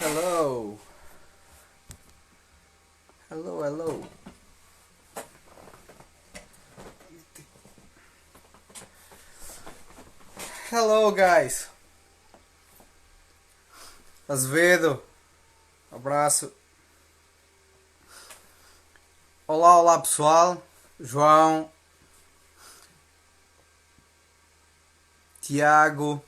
Hello. Hello, hello. Hello, guys. Azevedo. Abraço. Olá, olá, pessoal. João. Tiago.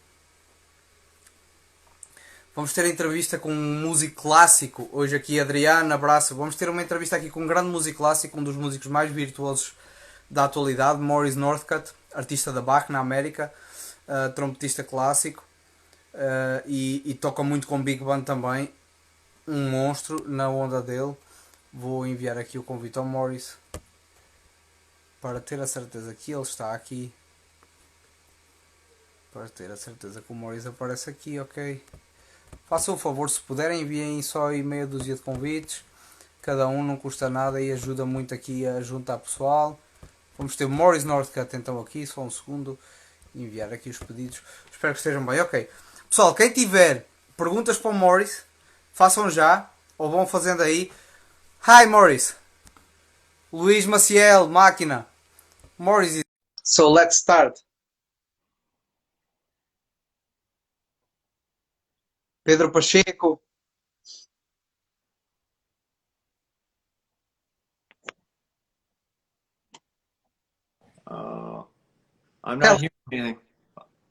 Vamos ter entrevista com um músico clássico. Hoje aqui, Adriano, abraço. Vamos ter uma entrevista aqui com um grande músico clássico, um dos músicos mais virtuosos da atualidade, Morris Northcutt, artista da Bach na América, trompetista clássico, e toca muito com Big Band também. Um monstro na onda dele. Vou enviar aqui o convite ao Morris para ter a certeza que ele está aqui. Para ter a certeza que o Morris aparece aqui, ok? Façam o favor, se puderem, enviem só aí meia dúzia de convites. Cada um não custa nada e ajuda muito aqui a juntar pessoal. Vamos ter o Morris Northcutt então aqui, só um segundo. Enviar aqui os pedidos. Espero que estejam bem, ok. Pessoal, quem tiver perguntas para o Morris, façam já, ou vão fazendo aí. Hi Morris. Luís Maciel, máquina. Morris. So let's start. Pedro Pacheco. I'm Hello. not hearing anything.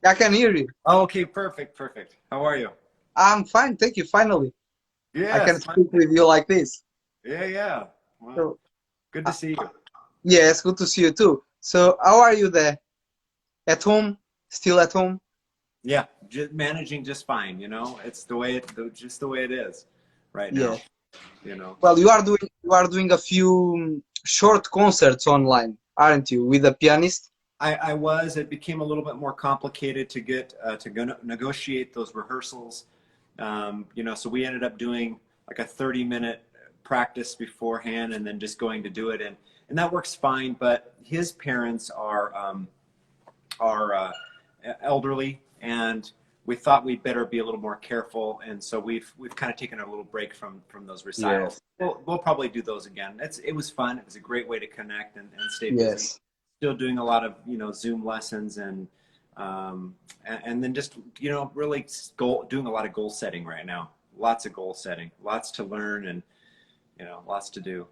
I can hear you. Oh, okay, perfect, perfect. How are you? I'm fine, thank you. Finally, I can Yes. speak with you like this. Yeah, yeah. Well, So, good to uh, see you. yes, good to see you too. So, how are you there? At home? Still at home? Yeah, just managing just fine. It's just the way it is right now. Yeah. You know. Well, you are doing a few short concerts online, aren't you, with a pianist? I was. It became a little bit more complicated to get to go negotiate those rehearsals. So we ended up doing like a 30-minute practice beforehand, and then just going to do it, and that works fine. But his parents are elderly, and we thought we'd better be a little more careful, and so we've kind of taken a little break from those Yes. recitals. We'll probably do those again. It was fun. It was a great way to connect and stay busy. Yes. Still doing a lot of Zoom lessons and then just really doing a lot of goal setting right now. Lots of goal setting, lots to learn, and lots to do.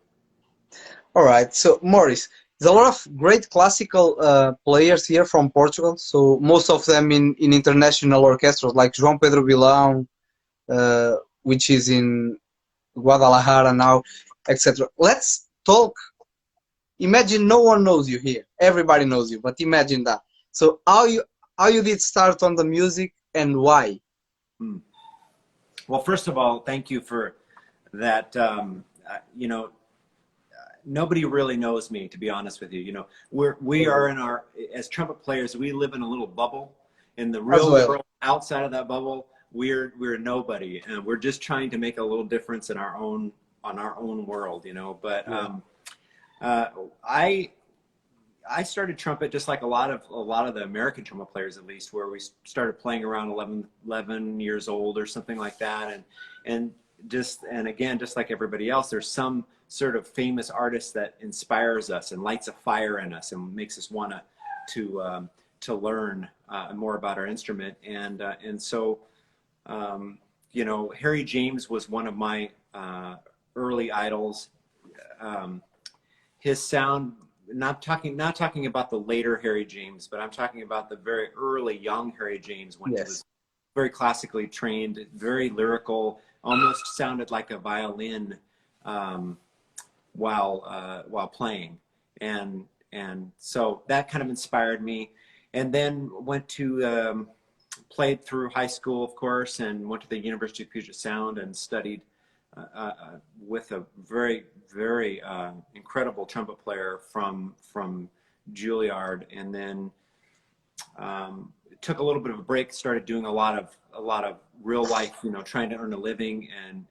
All right. So, Morris, there's a lot of great classical players here from Portugal. So, most of them in international orchestras like João Pedro Vilão, which is in Guadalajara now, etc. Let's talk. Imagine no one knows you here. Everybody knows you, but imagine that. So, how you did start on the music and why? Hmm. Well, first of all, thank you for that. Nobody really knows me, to be honest with you. We are in our, as trumpet players, we live in a little bubble. In the As real well. world, outside of that bubble, we're nobody, and we're just trying to make a little difference in our own world. But Yeah. uh, I I started trumpet just like a lot of the American trumpet players, at least, where we started playing around 11 years old or something like that, and again, just like everybody else, there's some sort of famous artist that inspires us and lights a fire in us and makes us want to learn more about our instrument, and so Harry James was one of my early idols. Um, his sound, not talking about the later Harry James, but I'm talking about the very early young Harry James when he Yes. was very classically trained, very lyrical, almost sounded like a violin um, while playing, and so that kind of inspired me. And then went to played through high school, of course, and went to the University of Puget Sound and studied with a very, very incredible trumpet player from Juilliard, and then took a little bit of a break, started doing a lot of real life, trying to earn a living, and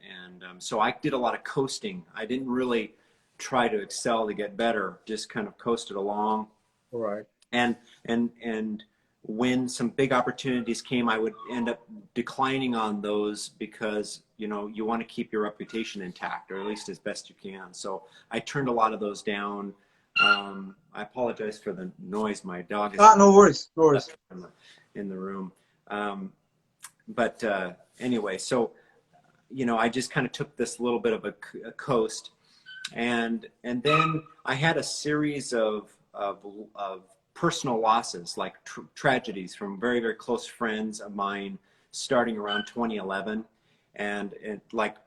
so I did a lot of coasting. I didn't really try to excel to get better, just kind of coasted along, All right. and when some big opportunities came, I would end up declining on those because, you know, you want to keep your reputation intact, or at least as best you can. So I turned a lot of those down. I apologize for the noise. My dog is no worries, no worries. in the room. But anyway, so, you know, I just kind of took this little bit of a coast, and then I had a series of personal losses, like tragedies from very, very close friends of mine, starting around 2011, and like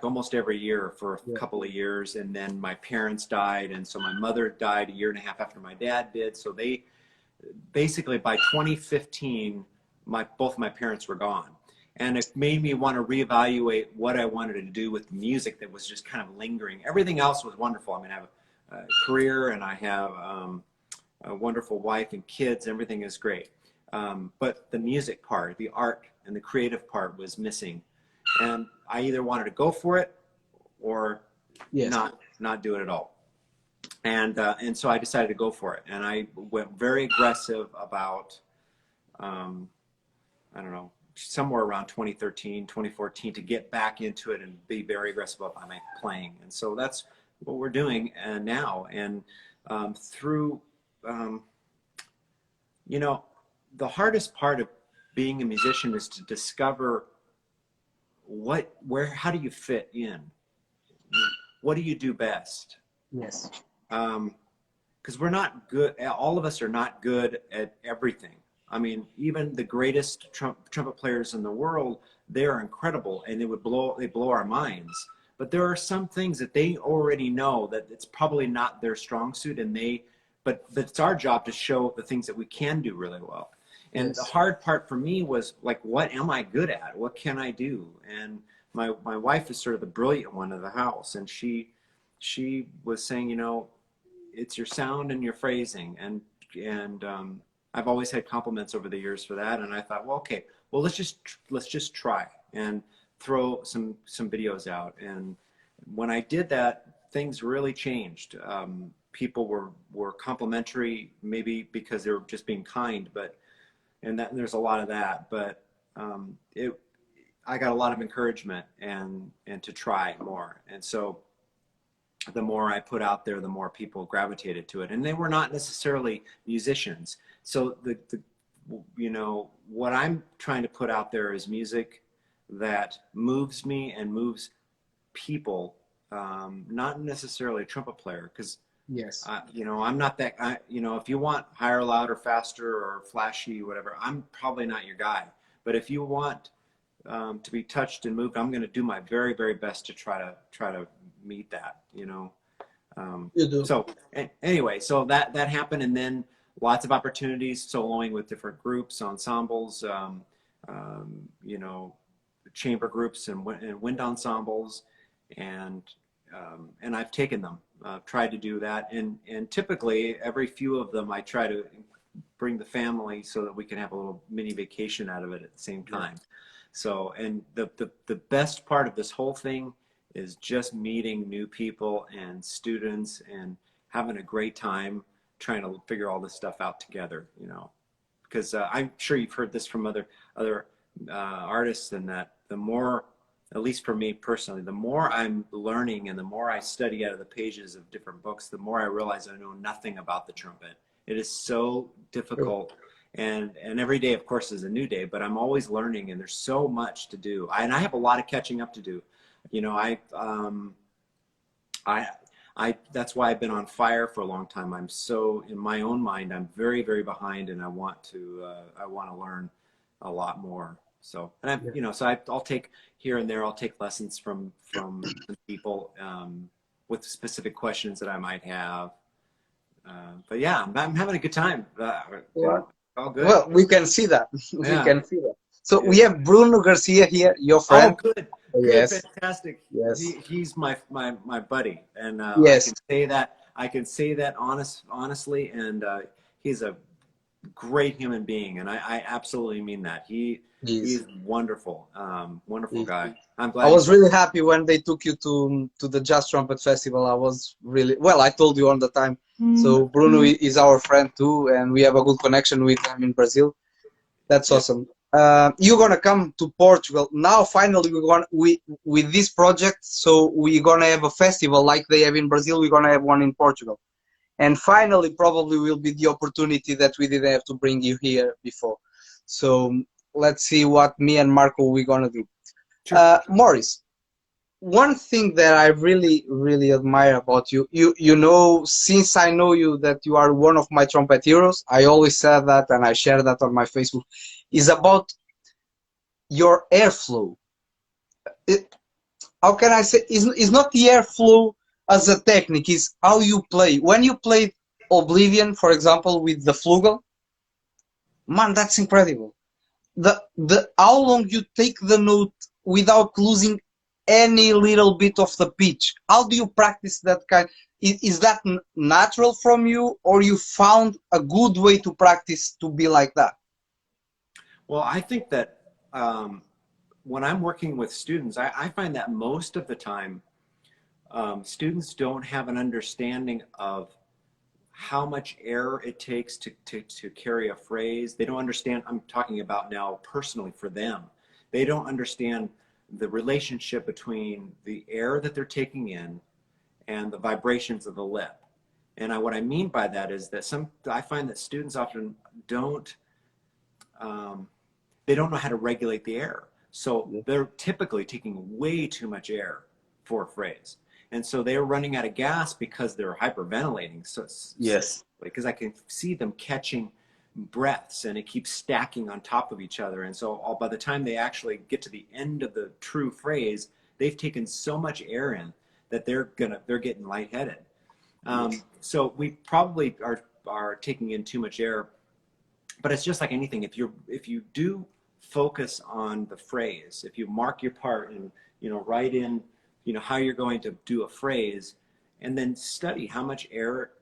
almost every year for a couple of years. And then my parents died, and so my mother died a year and a half after my dad did. So they basically, by 2015, both my parents were gone. And it made me want to reevaluate what I wanted to do with music that was just kind of lingering. Everything else was wonderful. I mean, I have a career, and I have a wonderful wife and kids. Everything is great. But the music part, the art and the creative part was missing. And I either wanted to go for it or not do it at all. And so I decided to go for it. And I went very aggressive about, I don't know, somewhere around 2013, 2014 to get back into it and be very aggressive about my playing. And so that's what we're doing now. And through, you know, the hardest part of being a musician is to discover how do you fit in? What do you do best? Yes. Because we're not good, all of us are not good at everything. I mean, even the greatest trumpet players in the world, they're incredible, and they blow our minds. But there are some things that they already know that it's probably not their strong suit, but it's our job to show the things that we can do really well. And the hard part for me was, like, what am I good at? What can I do? And my wife is sort of the brilliant one of the house, and she was saying, you know, it's your sound and your phrasing, and I've always had compliments over the years for that. And I thought, well, okay, well, let's just try and throw some videos out. And when I did that, things really changed. People were complimentary, maybe because they were just being kind, and there's a lot of that. But I got a lot of encouragement and to try more. And so the more I put out there, the more people gravitated to it. And they were not necessarily musicians. So you know, what I'm trying to put out there is music that moves me and moves people, not necessarily a trumpet player, because you know, I'm not that. You know, if you want higher, louder, faster, or flashy, whatever, I'm probably not your guy. But if you want to be touched and moved, I'm going to do my very, very best to try to meet that. You know. You do. So anyway, so that happened, and then lots of opportunities soloing with different groups, ensembles, you know, chamber groups and wind ensembles, and I've taken them, tried to do that, and typically every few of them I try to bring the family so that we can have a little mini vacation out of it at the same time. So, and the best part of this whole thing is just meeting new people and students and having a great time trying to figure all this stuff out together, you know, because I'm sure you've heard this from other artists, and that the more, at least for me personally, the more I'm learning and the more I study out of the pages of different books, the more I realize I know nothing about the trumpet. It is so difficult. And every day, of course, is a new day, but I'm always learning, and there's so much to do. And I have a lot of catching up to do. You know, that's why I've been on fire for a long time. I'm so, in my own mind, I'm very, very behind, and I want to learn a lot more. So, and you know, so I'll take here and there, I'll take lessons from people with specific questions that I might have. But yeah, I'm having a good time. All good. Well, we can see that. We can see that. So we have Bruno Garcia here, your friend. Oh, good. Yes. Fantastic. Yes. He's my buddy, and yes. I can say that honestly, and he's a great human being, and I absolutely mean that. He's wonderful, wonderful guy. I'm glad. I was really happy when they took you to the Jazz Trumpet Festival. I was really, well, I told you on the time. So Bruno is our friend too, and we have a good connection with him in Brazil. That's Yeah. awesome. You're gonna come to Portugal now. Finally, we with this project. So we're gonna have a festival like they have in Brazil. We're gonna have one in Portugal, and finally, probably will be the opportunity that we didn't have to bring you here before. So let's see what me and Marco we're gonna do. Sure. Morris, one thing that I really, really admire about you, you know, since I know you that you are one of my trumpet heroes, I always said that and I share that on my Facebook, is about your airflow. It, how can I say, is not the airflow as a technique, is how you play. When you played Oblivion, for example, with the flugel, man, that's incredible. The how long you take the note without losing any little bit of the pitch. How do you practice that kind? Is that natural from you, or you found a good way to practice to be like that? Well, I think that when I'm working with students, I find that most of the time students don't have an understanding of how much air it takes to carry a phrase. They don't understand, I'm talking about now personally for them. They don't understand the relationship between the air that they're taking in and the vibrations of the lip. And what I mean by that is that I find that students often don't, they don't know how to regulate the air. So they're typically taking way too much air for a phrase. And so they're running out of gas because they're hyperventilating. So Yes. because I can see them catching breaths and it keeps stacking on top of each other. And so by the time they actually get to the end of the true phrase, they've taken so much air in that they're getting lightheaded. So we probably are taking in too much air, but it's just like anything. If you do focus on the phrase, if you mark your part and write in how you're going to do a phrase, and then study how much air,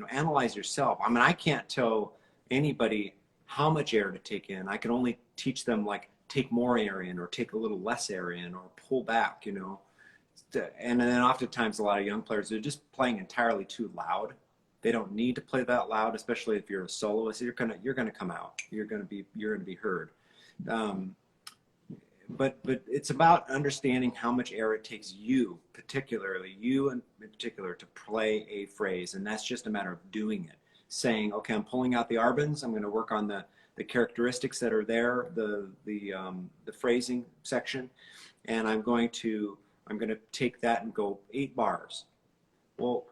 analyze yourself. I mean, I can't tell anybody how much air to take in. I can only teach them, like, take more air in or take a little less air in or pull back, and then oftentimes a lot of young players are just playing entirely too loud. They don't need to play that loud, especially if you're a soloist. You're gonna come out. You're gonna be heard. But it's about understanding how much air it takes you in particular, to play a phrase, and that's just a matter of doing it. Saying, okay, I'm pulling out the arbans. I'm going to work on the characteristics that are there, the phrasing section, and I'm going to take that and go 8 bars. Well,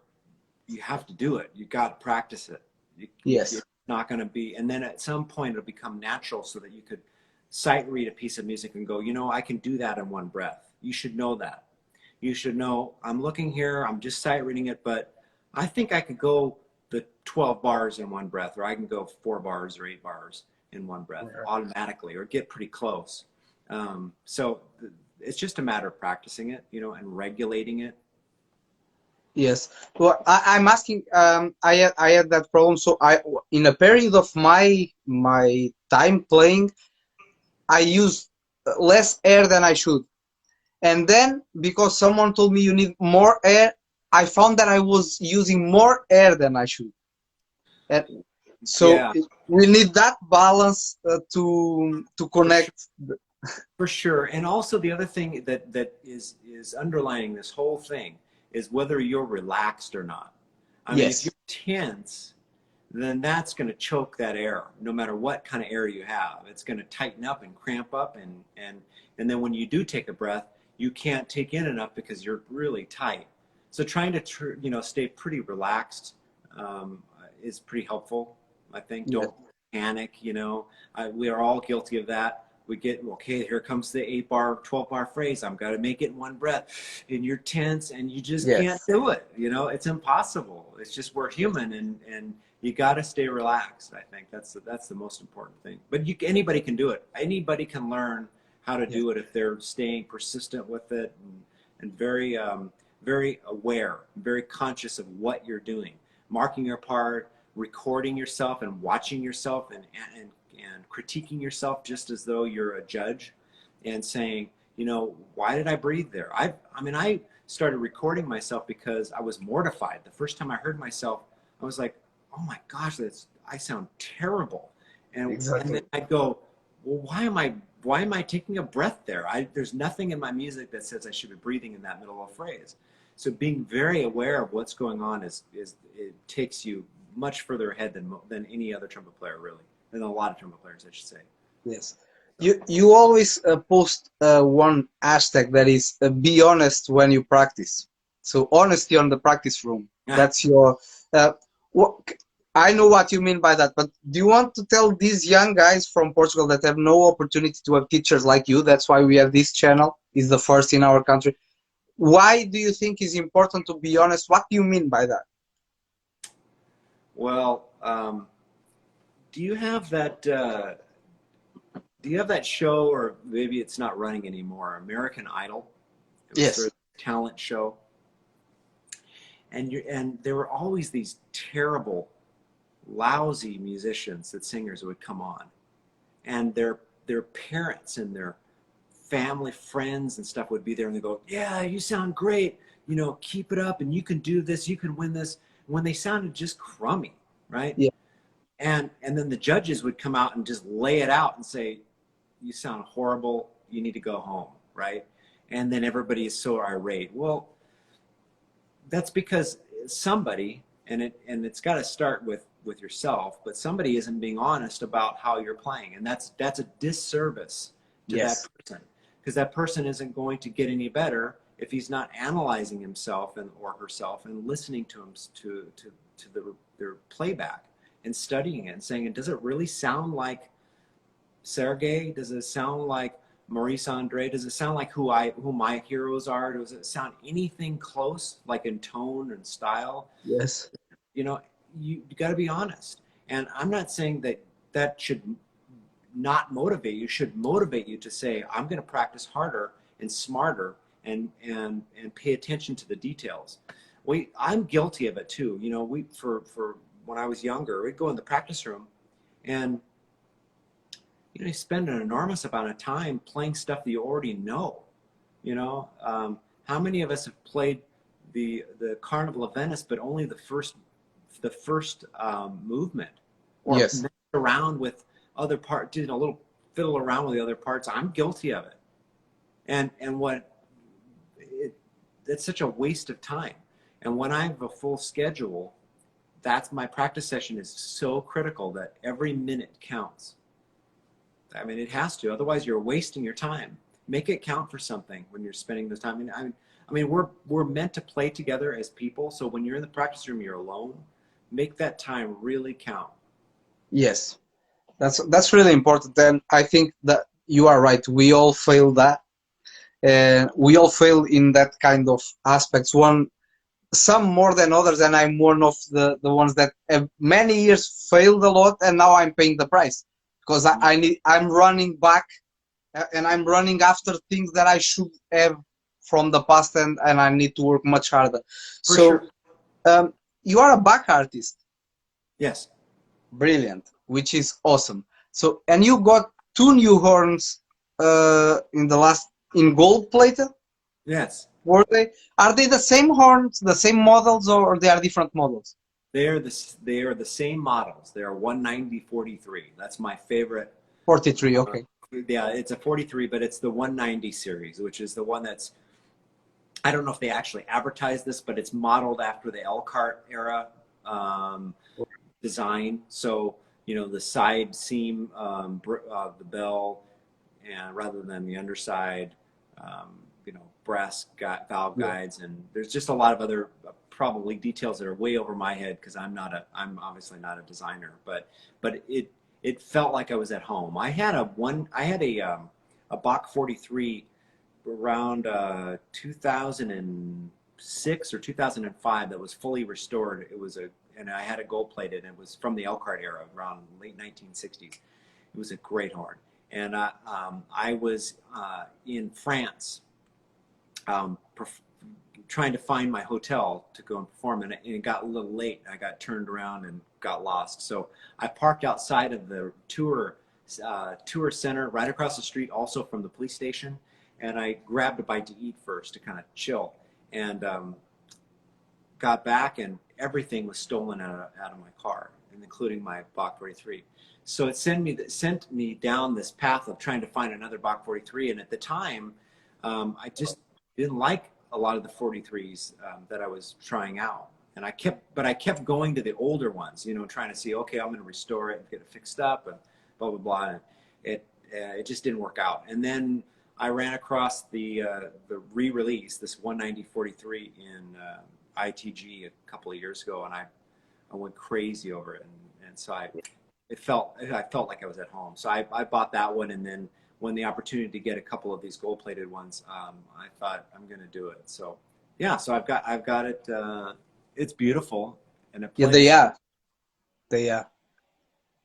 you have to do it. You got to practice it. Yes. It's not going to be, and then at some point it'll become natural, so that you could sight read a piece of music and go, I can do that in one breath. You should know that. You should know, I'm looking here, I'm just sight reading it, but I think I could go the 12 bars in one breath, or I can go 4 bars or 8 bars in one breath automatically, or get pretty close. So it's just a matter of practicing it, and regulating it. Yes. Well, I'm asking. I had that problem. So in a period of my time playing, I used less air than I should. And then, because someone told me you need more air, I found that I was using more air than I should. And so Yeah, we need that balance to connect. for sure. And also the other thing that is underlining this whole thing is whether you're relaxed or not. I mean, if Yes. you're tense, then that's going to choke that air. No matter what kind of air you have, it's going to tighten up and cramp up, and then when you do take a breath, you can't take in enough because you're really tight. So trying to stay pretty relaxed is pretty helpful. I think. Yeah. Don't panic. We are all guilty of that. We get, okay, here comes the 8-bar, 12-bar phrase. I'm got to make it in one breath, and you're tense, and you just can't Yes. do it. It's impossible. It's just, we're human, and you got to stay relaxed. I think that's the most important thing. But anybody can do it. Anybody can learn how to do it if they're staying persistent with it, and very very aware, very conscious of what you're doing, marking your part, recording yourself, and watching yourself, and critiquing yourself just as though you're a judge, and saying, why did I breathe there? I started recording myself because I was mortified. The first time I heard myself, I was like, oh my gosh, I sound terrible. And then Exactly. I'd go, well, why am I taking a breath there? There's nothing in my music that says I should be breathing in that middle of a phrase. So being very aware of what's going on is it takes you much further ahead than any other trumpet player, really, than a lot of trumpet players, I should say. Yes. You always post one hashtag that is be honest when you practice. So honesty on the practice room. That's your. What, I know what you mean by that, but do you want to tell these young guys from Portugal that have no opportunity to have teachers like you? That's why we have this channel. It's the first in our country. Why do you think it's important to be honest? What do you mean by that? Well, do you have that? Do you have that show, or maybe it's not running anymore? American Idol. It was sort Yes. of a talent show, and there were always these terrible, lousy musicians that singers would come on, and their parents and their family, friends, and stuff would be there, and they go, "Yeah, you sound great. You know, keep it up, and you can do this. You can win this." When they sounded just crummy, right? Yeah. And then the judges would come out and just lay it out and say, you sound horrible, you need to go home, right? And then everybody is so irate. Well, that's because somebody, and it's got to start with yourself, but somebody isn't being honest about how you're playing, and that's a disservice to Yes. that person, because that person isn't going to get any better if he's not analyzing himself or herself and listening to him to their playback and studying it and saying, does it really sound like Sergei? Does it sound like Maurice Andre? Does it sound like who my heroes are? Does it sound anything close, like in tone and style? Yes. You know, you got to be honest. And I'm not saying that should not motivate you. Should motivate you to say, I'm going to practice harder and smarter and pay attention to the details. I'm guilty of it too. You know, for when I was younger, we'd go in the practice room and you know, you spend an enormous amount of time playing stuff that you already know. You know, how many of us have played the Carnival of Venice, but only the first movement, or Yes. messed around with other parts, did a little fiddle around with the other parts? I'm guilty of it, and it's such a waste of time. And when I have a full schedule, that's my practice session is so critical that every minute counts. I mean, it has to. Otherwise, you're wasting your time. Make it count for something when you're spending this time. I mean, we're meant to play together as people. So when you're in the practice room, you're alone. Make that time really count. Yes. That's really important, and I think that you are right. We all fail that, and we all fail in that kind of aspects. Some more than others, and I'm one of the ones that have many years failed a lot, and now I'm paying the price because I'm running back, and I'm running after things that I should have from the past, and I need to work much harder. For So, sure. you are a back artist. Yes. Brilliant, which is awesome. So, and you got two new horns in gold plated. Yes. Were they? Are they the same horns, the same models, or they are different models? They are the same models. They are 190/43. That's my favorite. 43. Okay. Yeah, it's a 43, but it's the 190 series, which is the one that's, I don't know if they actually advertise this, but it's modeled after the Elkhart era design. So, you know, the side seam, the bell, and rather than the underside, you know, brass valve guides, and there's just a lot of other probably details that are way over my head because I'm obviously not a designer, but it felt like I was at home. I had a Bach 43 around 2006 or 2005 that was fully restored. And I had it gold plated, and it was from the Elkhart era, around late 1960s. It was a great horn. And I was in France trying to find my hotel to go and perform, and it got a little late. I got turned around and got lost. So I parked outside of the tour center right across the street, also from the police station, and I grabbed a bite to eat first to kind of chill, and got back, and everything was stolen out of my car. including my Bach 43. So it sent me down this path of trying to find another Bach 43. And at the time, I just didn't like a lot of the 43s that I was trying out. And I kept going to the older ones, you know, trying to see, okay, I'm going to restore it and get it fixed up and blah, blah, blah. And it just didn't work out. And then I ran across the re-release, this 190 43 in ITG a couple of years ago, and I went crazy over it. And so I felt like I was at home. So I bought that one, and then when the opportunity to get a couple of these gold-plated ones, I thought I'm going to do it. So yeah, so I've got it. It's beautiful, and it plays. Yeah, they are.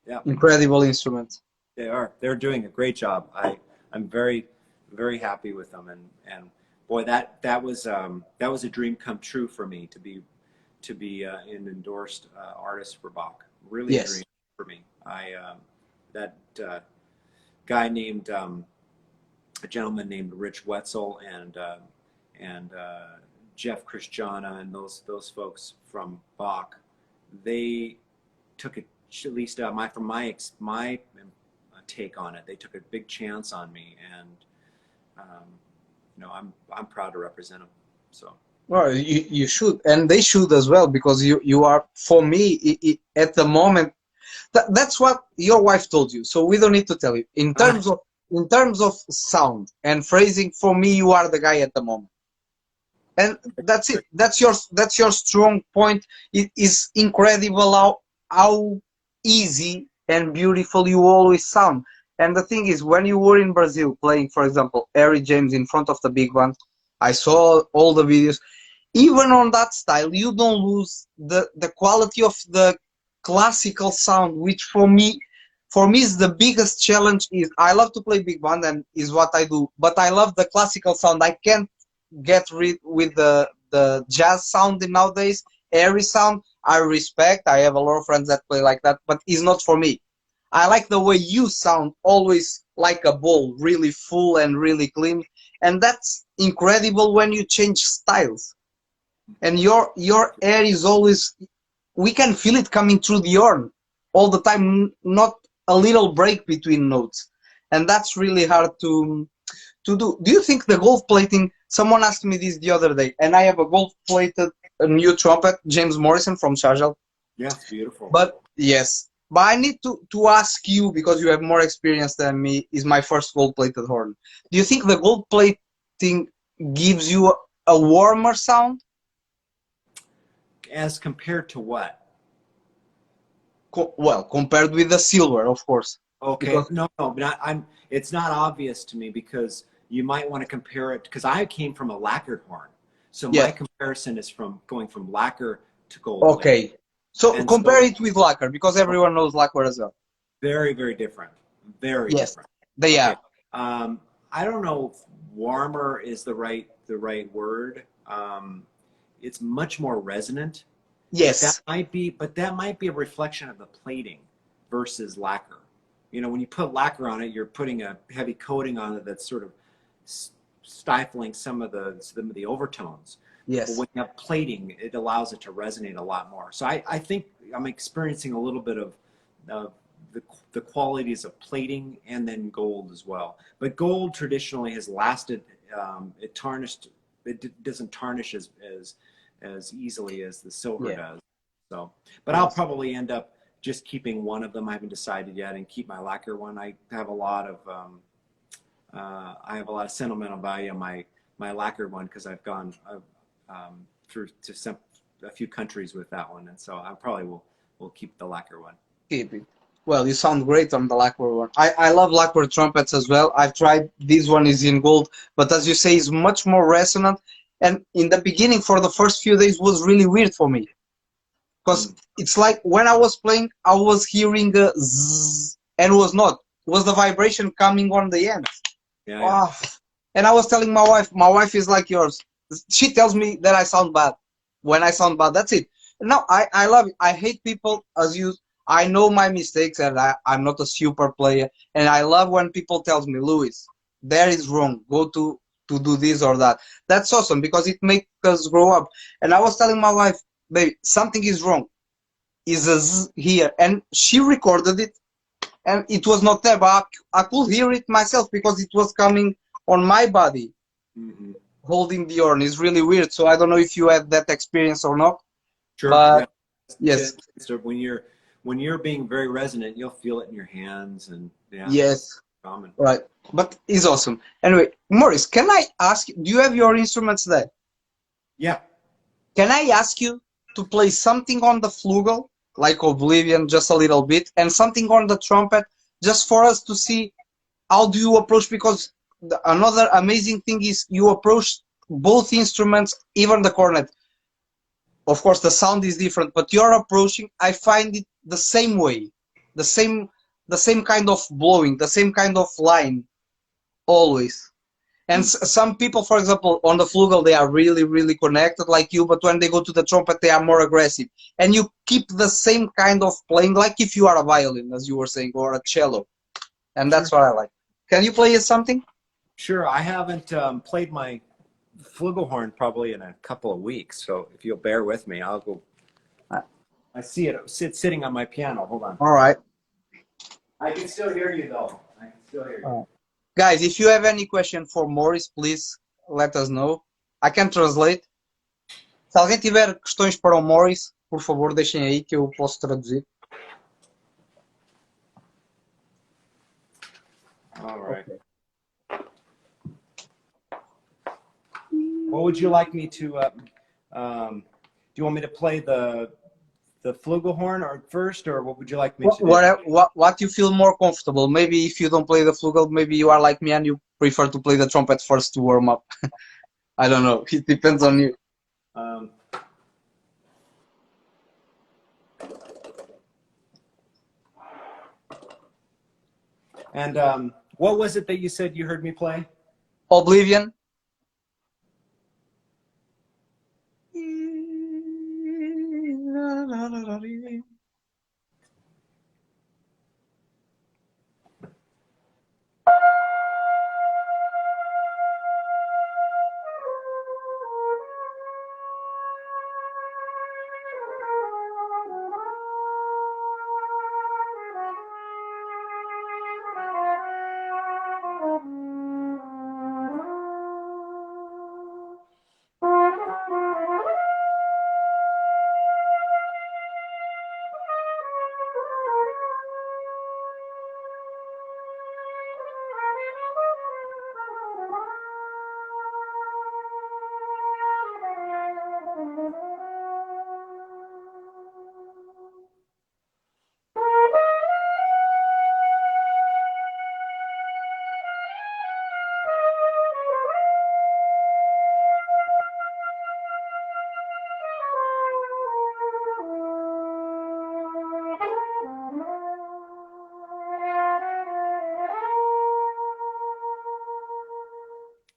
Yeah, Incredible instruments. they are. They're doing a great job. I'm very, very happy with them, and boy, that was a dream come true for me to be an endorsed artist for Bach. Really a dream for me. That guy named a gentleman named Rich Wetzel and Jeff Christiana and those folks from Bach, they took at least from my take on it, they took a big chance on me, and you know, I'm proud to represent them. So. Well, you should, and they should as well, because you are, for me, at the moment, that's what your wife told you, so we don't need to tell you. In terms of sound and phrasing, for me, you are the guy at the moment, and that's it. That's your strong point. It is incredible how easy and beautiful you always sound. And the thing is, when you were in Brazil playing, for example, Harry James in front of the big band, I saw all the videos. Even on that style, you don't lose the quality of the classical sound, which for me is the biggest challenge. Is I love to play big band and is what I do, but I love the classical sound. I can't get rid with the jazz sound nowadays, airy sound. I respect. I have a lot of friends that play like that, but it's not for me. I like the way you sound, always like a bowl, really full and really clean, and that's incredible when you change styles. And your air is always, we can feel it coming through the horn all the time, not a little break between notes, and that's really hard to do. Do you think the gold plating? Someone asked me this the other day, and I have a gold plated new trumpet, James Morrison from Chagall. Yeah, it's beautiful. But yes. But I need to ask you, because you have more experience than me, is my first gold-plated horn. Do you think the gold plating gives you a warmer sound? As compared to what? Well, compared with the silver, of course. Okay, because no, but it's not obvious to me, because you might want to compare it, because I came from a lacquered horn. So my comparison is from going from lacquer to gold. Okay. So compare it with lacquer, because everyone knows lacquer as well. Very, very different. Very different. They are. I don't know if warmer is the right word. It's much more resonant. Yes. But that might be a reflection of the plating versus lacquer. You know, when you put lacquer on it, you're putting a heavy coating on it that's sort of stifling some of the overtones. Yes. But when you have plating, it allows it to resonate a lot more. So I think I'm experiencing a little bit of the qualities of plating and then gold as well. But gold traditionally has lasted. It doesn't tarnish as easily as the silver does. So, but I'll probably end up just keeping one of them. I haven't decided yet, and keep my lacquer one. I have a lot of sentimental value on my lacquer one, because I've gone through to a few countries with that one, and so I probably will keep the lacquer one. Keep it. Well, you sound great on the lacquer one. I love lacquer trumpets as well. I've tried. This one is in gold, but as you say, it's much more resonant. And in the beginning, for the first few days, was really weird for me, because it's like when I was playing, I was hearing a zzz, and it was the vibration coming on the end. Yeah. And I was telling my wife is like yours. She tells me that I sound bad. When I sound bad, that's it. No, I love it. I hate people, as you. I know my mistakes, and I'm not a super player. And I love when people tells me, Luis, that is wrong. Go to do this or that. That's awesome, because it makes us grow up. And I was telling my wife, baby, something is wrong. is a Z here, and she recorded it, and it was not there, but I could hear it myself because it was coming on my body, holding the horn. It's really weird. So I don't know if you had that experience or not. Sure. But Yeah. yes, So when you're being very resonant, you'll feel it in your hands, and yeah, yes, common. right. But it's awesome. Anyway, Morris, can I ask? Do you have your instruments there? Yeah. Can I ask you to play something on the flugel, like Oblivion, just a little bit, and something on the trumpet, just for us to see how do you approach? Because another amazing thing is you approach both instruments, even the cornet. Of course, the sound is different, but you're approaching. I find it the same way, the same kind of blowing, the same kind of line, always. And some people, for example, on the flugel, they are really, really connected like you, but when they go to the trumpet, they are more aggressive. And you keep the same kind of playing, like if you are a violin, as you were saying, or a cello. And that's what I like. Can you play something? Sure. I haven't played my flugelhorn probably in a couple of weeks, so if you'll bear with me, I'll go. I see it sitting on my piano. Hold on. All right. I can still hear you, though. I can still hear you. Guys, if you have any question for Morris, please let us know. I can translate. Se alguém tiver questões para o Morris, por favor, deixem aí que eu posso traduzir. All right. Okay. What would you like me to? Do you want me to play the flugelhorn or first, or what would you like me to do? What you feel more comfortable? Maybe if you don't play the flugel, maybe you are like me and you prefer to play the trumpet first to warm up. I don't know. It depends on you. And what was it that you said you heard me play? Oblivion.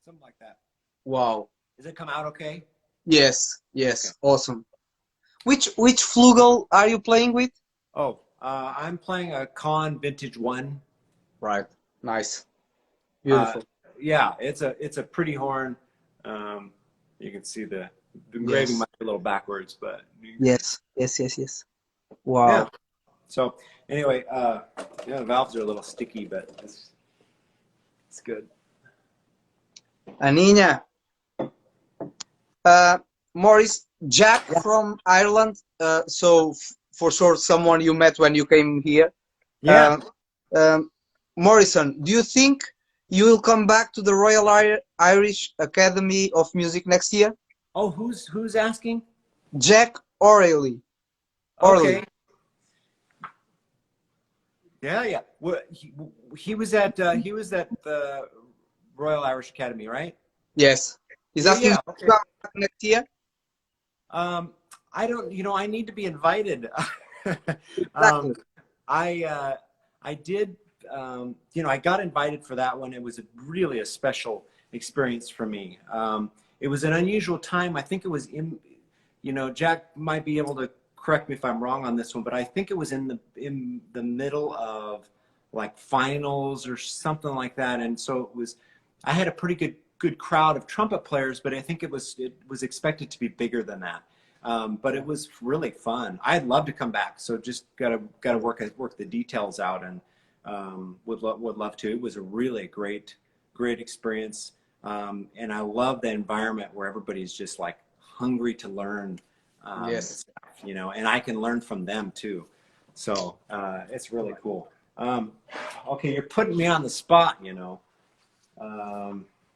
Something like that. Wow. Does it come out okay? Yes. Yes. Okay. Awesome. Which flugel are you playing with? Oh, I'm playing a Kahn Vintage 1. Right. Nice. Beautiful. Yeah, it's a pretty horn. You can see the engraving might be a little backwards, but yes. Wow. Yeah. So anyway, the valves are a little sticky, but it's good. Aninha. Morris, Jack from Ireland. So for sure, someone you met when you came here. Yeah. Morrison, do you think you will come back to the Royal Irish Academy of Music next year? Oh, who's asking? Jack O'Reilly. Okay. Yeah. Well, he was at the Royal Irish Academy, right? Yes. He's asking to come back next year. I don't. I need to be invited. Exactly. I did. I got invited for that one. It was really a special experience for me. It was an unusual time. I think it was in. Jack might be able to correct me if I'm wrong on this one, but I think it was in the middle of like finals or something like that, and so it was. I had a pretty good crowd of trumpet players, but I think it was expected to be bigger than that. But it was really fun. I'd love to come back. So just gotta work the details out, and would love to. It was a really great experience, and I love the environment where everybody's just like hungry to learn, Yes. stuff, and I can learn from them too. So it's really cool. Okay, you're putting me on the spot,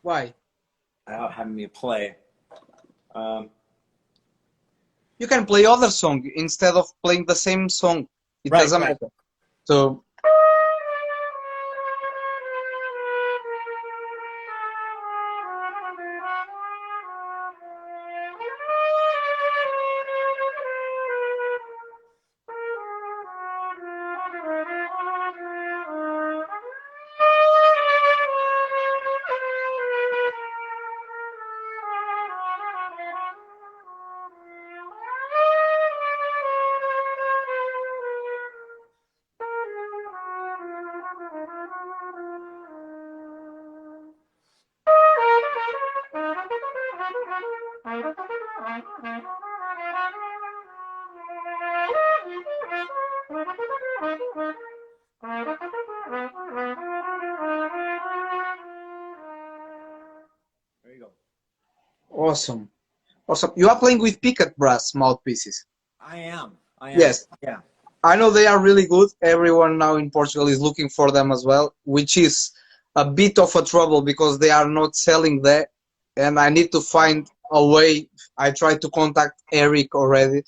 Why? having me play. Um, You can play other song instead of playing the same song. It right, doesn't right. matter. So There you go. awesome. Awesome. You are playing with picket brass mouthpieces. I am. Yes. Yeah. I know they are really good. Everyone now in Portugal is looking for them as well, which is a bit of a trouble because they are not selling there. And I need to find a way. I tried to contact Eric already,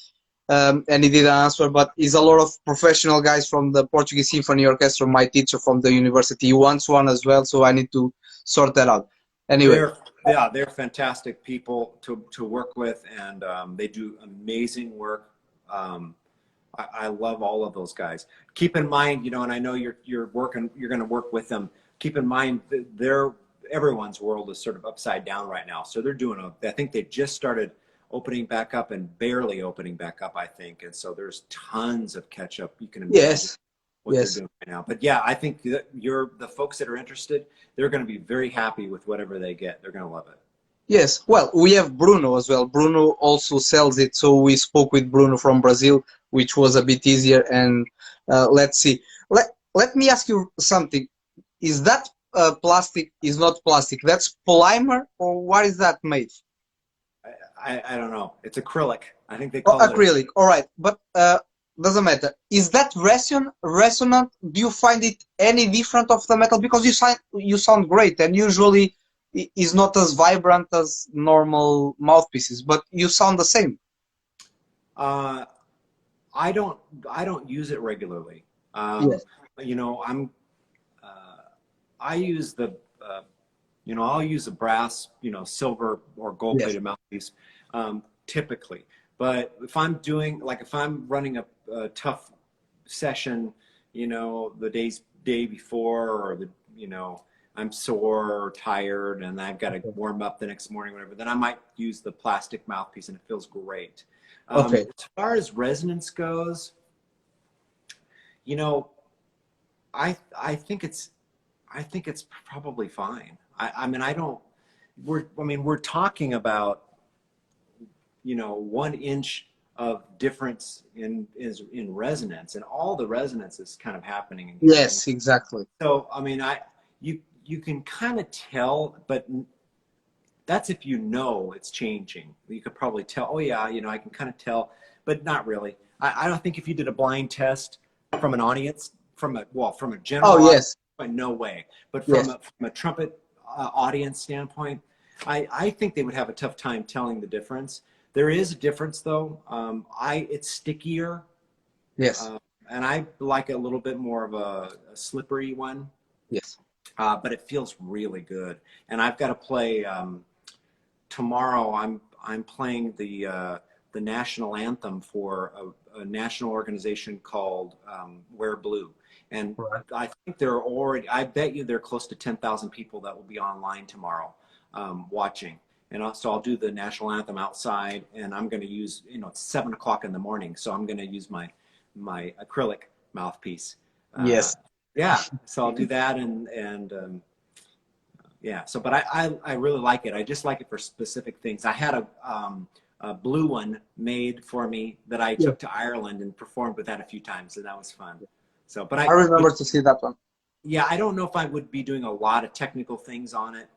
and he didn't answer, but he's a lot of professional guys from the Portuguese Symphony Orchestra, my teacher from the university. He wants one as well, so I need to sort that out. Anyway, They're fantastic people to work with, and they do amazing work. I love all of those guys. Keep in mind, and I know you're going to work with them. Keep in mind that everyone's world is sort of upside down right now. So they're I think they just started opening back up and barely opening back up, I think. And so there's tons of catch up. You can imagine yes, what yes. they're doing right now. But yeah, I think that the folks that are interested, they're going to be very happy with whatever they get. They're going to love it. Yes, well, we have Bruno as well. Bruno also sells it, so we spoke with Bruno from Brazil, which was a bit easier. And let's see. Let me ask you something. Is that plastic? Is not plastic? That's polymer, or what is that made? I don't know. It's acrylic. I think they Oh, call it acrylic. All right, but doesn't matter. Is that resonant? Do you find it any different of the metal? Because you sound great, and usually is not as vibrant as normal mouthpieces, but you sound the same. I don't use it regularly. Yes. I'm I use I'll use a brass, silver or gold plated mouthpiece, typically. But if I'm running a tough session, the day before, or I'm sore or tired and I've got to warm up the next morning, whatever, then I might use the plastic mouthpiece and it feels great. Okay. As far as resonance goes, I think it's probably fine. We're talking about, 1 inch of difference in resonance, and all the resonance is kind of happening in here. Yes, exactly. So, you can kind of tell, but that's if it's changing. You could probably tell, oh yeah, I can kind of tell, but not really. I don't think if you did a blind test from an audience, from a general audience, no way. But from a trumpet audience standpoint, I think they would have a tough time telling the difference. There is a difference though. It's stickier. Yes. And I like a little bit more of a slippery one. Yes. But it feels really good. And I've got to play tomorrow. I'm playing the national anthem for a national organization called Wear Blue. And I think I bet you there are close to 10,000 people that will be online tomorrow watching. And so I'll do the national anthem outside, and I'm going to use, it's 7 o'clock in the morning. So I'm going to use my acrylic mouthpiece. Yes. Yeah. So I'll do that. Yeah. So, but I really like it. I just like it for specific things. I had blue one made for me that I Yeah. took to Ireland and performed with that a few times, and that was fun. So, but I remember to see that one. yeah, I don't know if I would be doing a lot of technical things on it.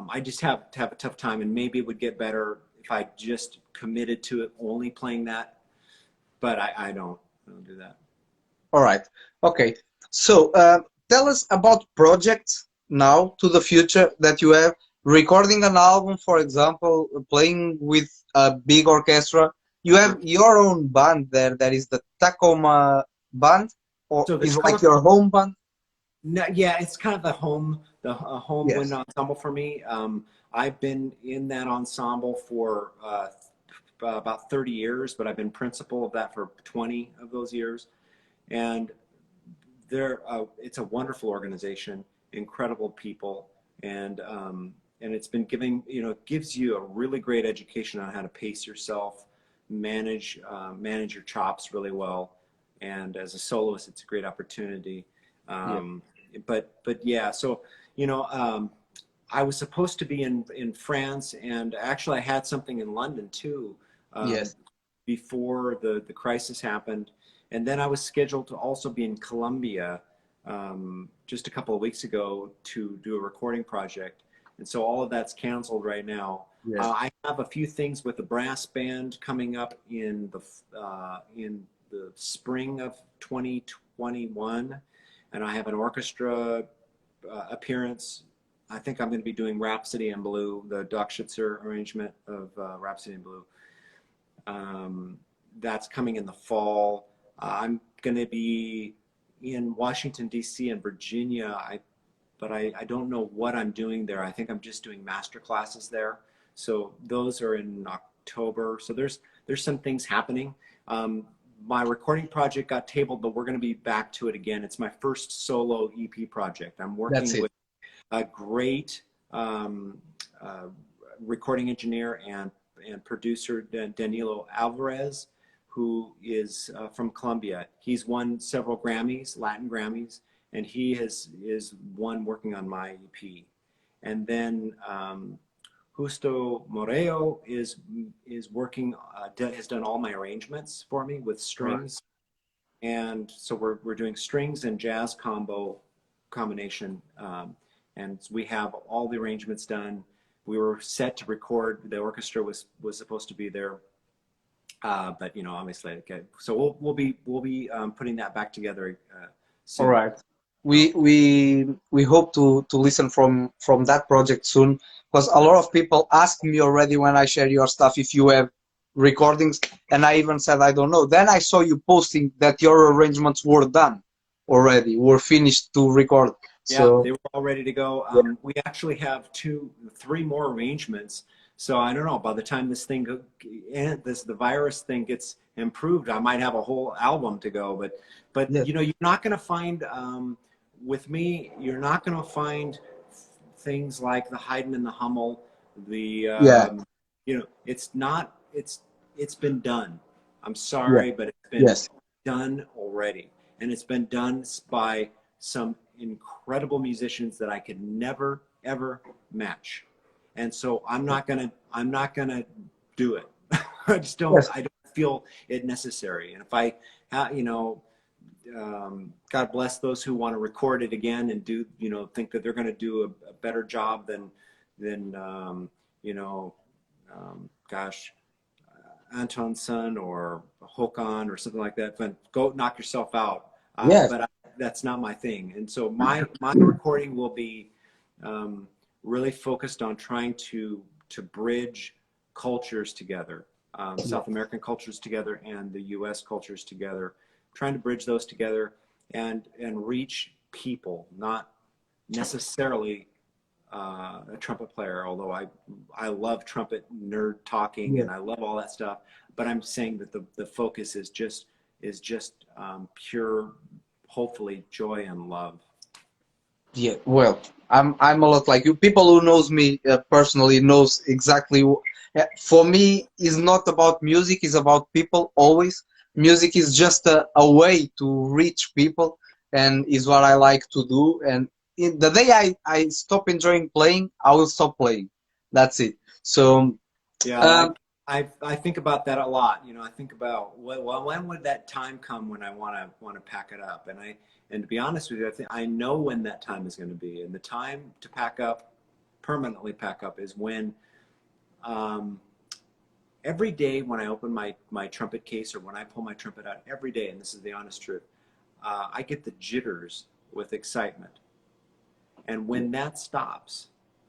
I just have to have a tough time, and maybe it would get better if I just committed to it, only playing that. But I don't do that. All right. Okay. So tell us about projects now to the future that you have. Recording an album, for example, playing with a big orchestra. You have your own band there. That is the Tacoma band, or So the is like your home band? No, yeah, it's kind of home wind Yes. ensemble for me. I've been in that ensemble for about 30 years, but I've been principal of that for 20 of those years. And it's a wonderful organization, incredible people, and it's been it gives you a really great education on how to pace yourself, manage your chops really well, and as a soloist, it's a great opportunity. Yeah. But yeah, so I was supposed to be in France, and actually I had something in London too, Yes. before the crisis happened. And then I was scheduled to also be in Colombia just a couple of weeks ago to do a recording project. And so all of that's canceled right now. Yes. I have a few things with the brass band coming up in the spring of 2021, and I have an orchestra appearance. I think I'm going to be doing Rhapsody in Blue, the Doc Schitzer arrangement of Rhapsody in Blue. That's coming in the fall. I'm going to be in Washington, D.C. and Virginia, but I don't know what I'm doing there. I think I'm just doing master classes there. So those are in October. So there's some things happening. My recording project got tabled, but we're going to be back to it again. It's my first solo EP project. I'm working with a great recording engineer and producer, Danilo Alvarez, who is from Colombia. He's won several Grammys, Latin Grammys, and he is one working on my EP. And then Justo Moreo is working, has done all my arrangements for me with strings. Right. And so we're doing strings and jazz combination. And we have all the arrangements done. We were set to record. The orchestra was supposed to be there, but obviously, okay. So we'll be putting that back together soon. All right. We hope to listen from that project soon, because a lot of people ask me already when I share your stuff if you have recordings, and I even said I don't know. Then I saw you posting that your arrangements were done already, were finished to record. Yeah, so they were all ready to go. We actually have 3 more arrangements. So I don't know, by the time this thing the virus thing gets improved, I might have a whole album to go. But yeah. You're not going to find with me, you're not going to find things like the Haydn and the Hummel. It's been done. I'm sorry, but it's been done already, and it's been done by some incredible musicians that I could never ever match. And so I'm not gonna do it. I just don't. I don't feel it necessary. And if I, God bless those who want to record it again and do, think that they're going to do a better job than Anton's son or Håkan or something like that. But go knock yourself out. But that's not my thing. And so my recording will be really focused on trying to bridge cultures together, South American cultures together and the U.S. cultures together, trying to bridge those together and reach people, not necessarily a trumpet player, although I love trumpet nerd talking and I love all that stuff. But I'm saying that the focus is just pure, hopefully, joy and love. Yeah, well, I'm a lot like you. People who knows me personally knows exactly. For me, it's not about music; it's about people. Always, music is just a way to reach people, and is what I like to do. And the day I stop enjoying playing, I will stop playing. That's it. So, yeah, I think about that a lot. You know, I think about well, when would that time come when I want to pack it up? And to be honest with you, I know when that time is going to be. And the time to pack up, permanently pack up, is when um, every day when I open my trumpet case or when I pull my trumpet out, every day, and this is the honest truth, I get the jitters with excitement. And when that stops,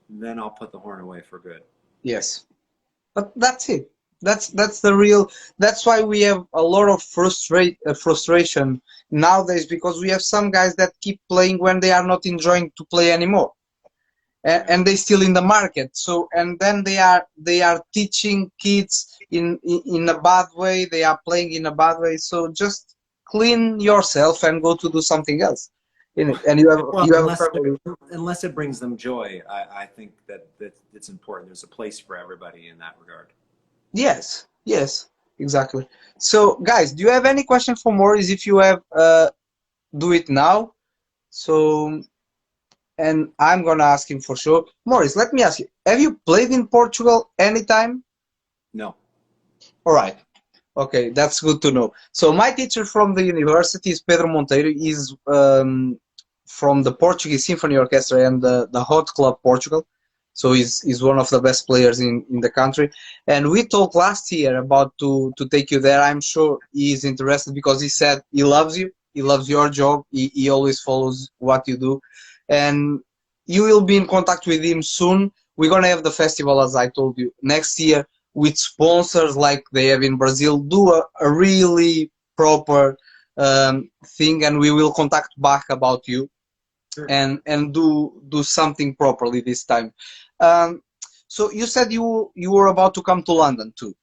then I'll put the horn away for good. Yes. But that's it. That's the real. That's why we have a lot of frustration nowadays, because we have some guys that keep playing when they are not enjoying to play anymore, Yeah. and they still in the market. So and then they are teaching kids in a bad way. They are playing in a bad way. So just clean yourself and go to do something else in it. And Well, you have a family. unless it brings them joy, I think that it's important. There's a place for everybody in that regard. Yes, yes, exactly. So, guys, do you have any question for Morris? If you have, do it now. So, and I'm gonna ask him for sure. Morris, let me ask you: have you played in Portugal anytime? No. All right. Okay, that's good to know. So, my teacher from the university is Pedro Monteiro. He's from the Portuguese Symphony Orchestra and the Hot Club Portugal. So he's one of the best players in the country. And we talked last year about to take you there. I'm sure he is interested because he said he loves you. He loves your job. He always follows what you do. And you will be in contact with him soon. We're gonna have the festival, as I told you, next year with sponsors like they have in Brazil. Do a really proper thing, and we will contact back about you Sure. and do something properly this time. Um, so you said you were about to come to London too.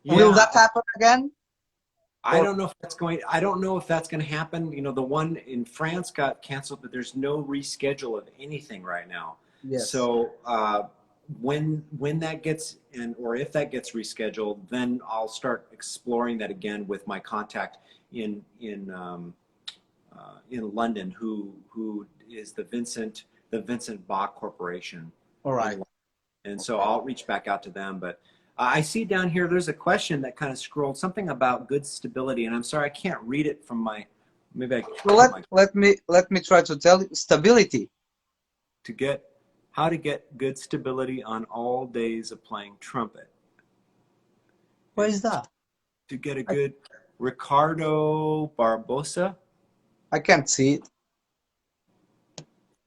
Will Yeah. that happen again? I Or don't know if that's going. I don't know if that's going to happen. You know, the one in France got canceled, but there's no reschedule of anything right now. yes, So when that gets or if that gets rescheduled, then I'll start exploring that again with my contact in London, who is the Vincent Bach Corporation all in right. London. And so I'll reach back out to them. But I see down here there's a question that kind of scrolled something about good stability, and I'm sorry I can't read it from my. Maybe I can So put my let me try to tell you stability. to get how to get good stability on all days of playing trumpet. What It, is that? to get a I, good Ricardo Barbosa. I can't see it.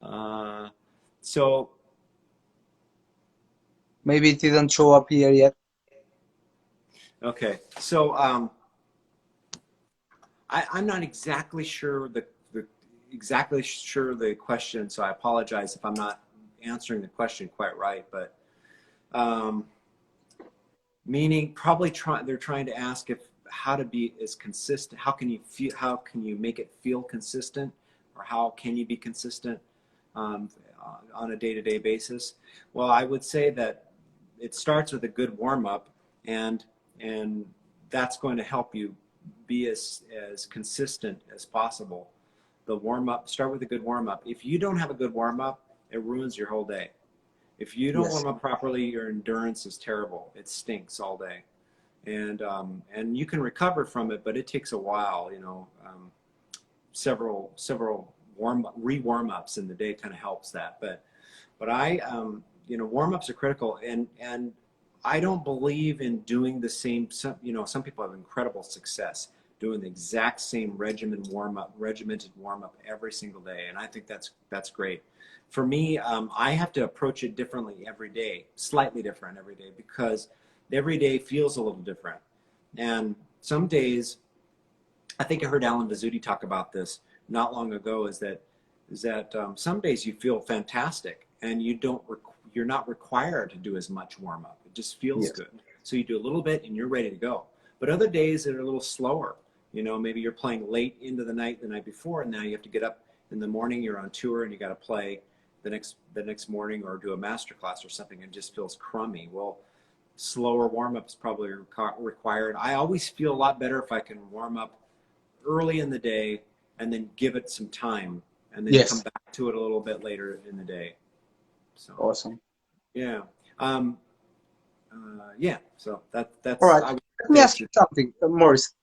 Uh, so Maybe it didn't show up here yet. okay, so I'm not exactly sure the question, so I apologize if I'm not answering the question quite right. But um, meaning probably they're trying to ask if how to be as consistent. How can you make it feel consistent, or how can you be consistent um, on a day-to-day basis? Well, I would say that it starts with a good warm-up, and and that's going to help you be as consistent as possible. The warm-up, start with a good warm-up. If you don't have a good warm-up, it ruins your whole day. If you don't Yes. warm up properly, your endurance is terrible. It stinks all day, and you can recover from it, but it takes a while. You know, several warm ups in the day kind of helps that. But warm ups are critical, and I don't believe in doing the same. Some people have incredible success doing the exact same regimented warm up every single day, and I think that's great. For me, I have to approach it differently every day, slightly different every day, because every day feels a little different. And some days, I think I heard Alan Vizzuti talk about this not long ago. Is that some days you feel fantastic and you're not required to do as much warm up. It just feels Yes. good. So you do a little bit and you're ready to go. But other days that are a little slower. You know, maybe you're playing late into the night before, and now you have to get up in the morning. You're on tour and you got to play the next morning or do a master class or something, and it just feels crummy. Well, slower warm up is probably required. I always feel a lot better if I can warm up early in the day and then give it some time and then come Yes. back to it a little bit later in the day. So Awesome. yeah. Um, yeah, so All that's right. I would Let me say ask you something, Morris.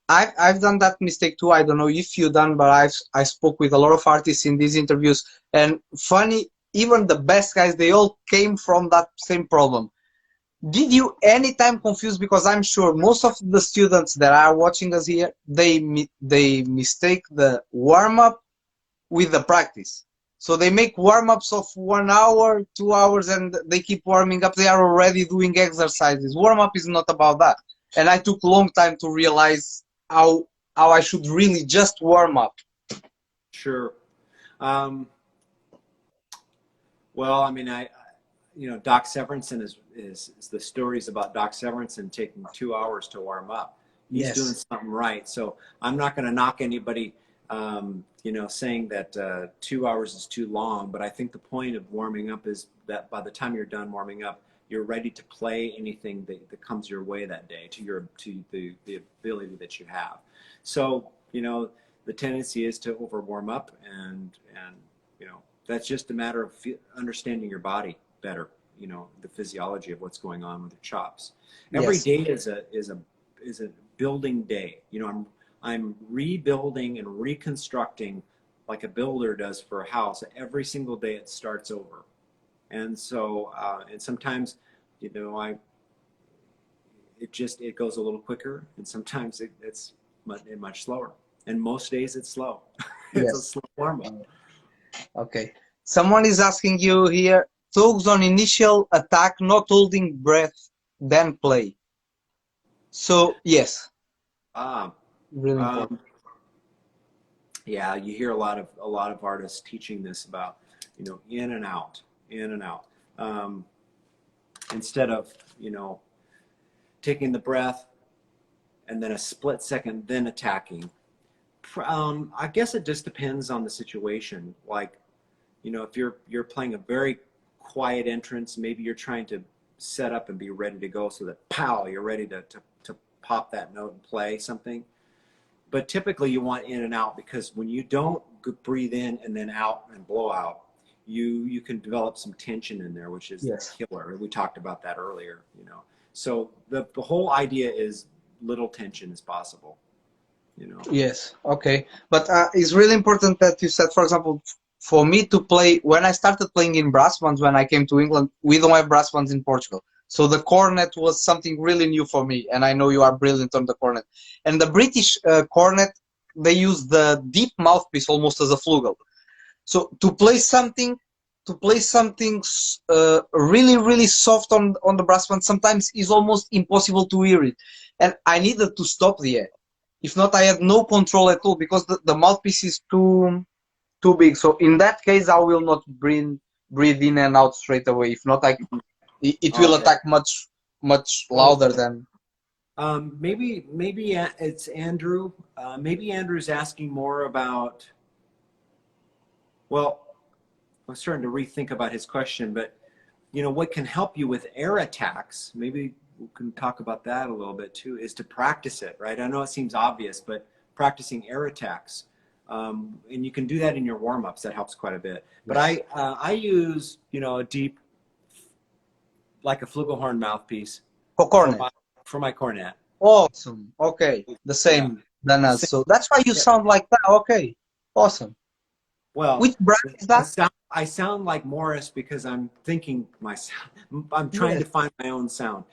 I've done that mistake too. I don't know if you done, but I spoke with a lot of artists in these interviews, and funny, even the best guys, they all came from that same problem. Did you anytime confuse? Because I'm sure most of the students that are watching us here, they mistake the warm up with the practice. So they make warm-ups of 1 hour, 2 hours, and they keep warming up. They are already doing exercises. Warm-up is not about that. And I took a long time to realize how I should really just warm up. sure. Well, I mean, Doc Severinsen is the stories about Doc Severinsen taking 2 hours to warm up. He's doing Yes. something right. So I'm not going to knock anybody, saying that 2 hours is too long. But I think the point of warming up is that by the time you're done warming up, you're ready to play anything that comes your way that day to the ability that you have. So the tendency is to over warm up, and that's just a matter of understanding your body better. The physiology of what's going on with your chops. Every Yes. day is a building day. I'm rebuilding and reconstructing like a builder does for a house. Every single day it starts over. And so and sometimes it goes a little quicker, and sometimes it's much slower, and most days it's slow. It's a Yes. slow warm up. Okay. Someone is asking you here, tugs on initial attack, not holding breath, then play. So, yes, Ah, really important. um, yeah, you hear a lot of artists teaching this about in and out, in and out, instead of taking the breath and then a split second then attacking. I guess it just depends on the situation. Like, if you're playing a very quiet entrance, maybe you're trying to set up and be ready to go so that pow, you're ready to pop that note and play something. But typically you want in and out, because when you don't breathe in and then out and blow out, you can develop some tension in there, which is Yes. killer. We talked about that earlier. So the whole idea is little tension as possible. Yes, okay. But it's really important that you said, for example, for me to play, when I started playing in brass bands when I came to England, we don't have brass bands in Portugal. So the cornet was something really new for me, and I know you are brilliant on the cornet. And the British cornet, they use the deep mouthpiece almost as a flugel. So to play something really, really soft on the brass band sometimes is almost impossible to hear it. And I needed to stop the air. If not, I had no control at all, because the mouthpiece is too big. So in that case, I will not breathe in and out straight away. If not, it will Okay. attack much Well, louder than. maybe it's Andrew. Maybe Andrew's asking more about. Well, I'm starting to rethink about his question, but what can help you with air attacks? Maybe we can talk about that a little bit too. Is to practice it, right? I know it seems obvious, but practicing air attacks, and you can do that in your warm-ups. That helps quite a bit. But Yes. I use a deep, like a flugelhorn mouthpiece For for cornet. my cornet. Awesome. Okay. The Yeah, same than the us. same. So that's why you Yeah. sound like that. Okay. Awesome. Well, Which brand is that? I sound like Morris because I'm thinking myself. I'm trying Yes. to find my own sound.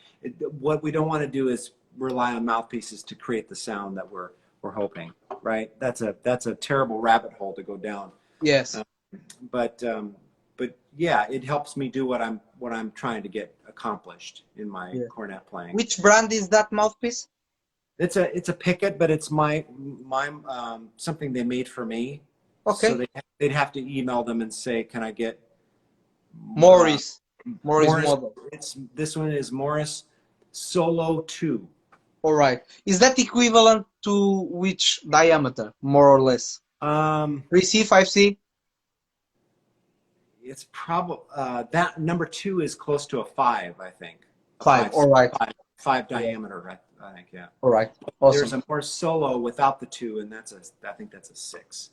What we don't want to do is rely on mouthpieces to create the sound that we're hoping. Right? That's a terrible rabbit hole to go down. Yes. Uh, but yeah, it helps me do what I'm trying to get accomplished in my Yeah. cornet playing. Which brand is that mouthpiece? It's a Picket, but it's my something they made for me. So Okay. they'd have to email them and say, can I get uh, Morris. Morris Morris? model. This one is Morris Solo 2. All right. Is that equivalent to which diameter, more or less? Um, 3C, 5C? it's probably that number 2 is close to a 5, I think. A 5. 5 All right. five All right. diameter, I think. Yeah. All right. There's Awesome. a more Solo without the 2, and I think that's a 6.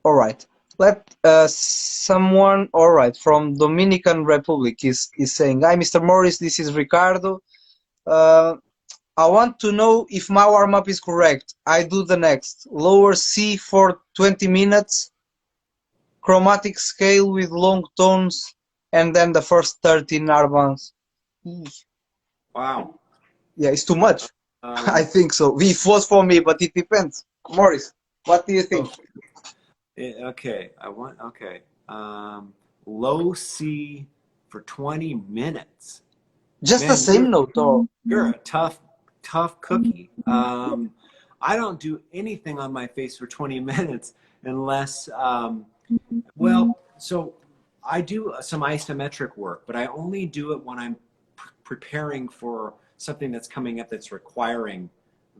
All right. Let someone, all right, from Dominican Republic is saying, "Hi, Mr. Morris. This is Ricardo. Uh, I want to know if my warm up is correct. I do the next lower C for 20 minutes, chromatic scale with long tones, and then the first 13 arbands." Wow. Yeah, it's too much. I Um, think so. It was for me, but it depends. Morris, what do you think? oh, okay. Okay. Low C for 20 minutes. Just the Man, you're same note, or you're a tough cookie. I don't do anything on my face for 20 minutes unless, well, so I do some isometric work, but I only do it when I'm preparing for something that's coming up that's requiring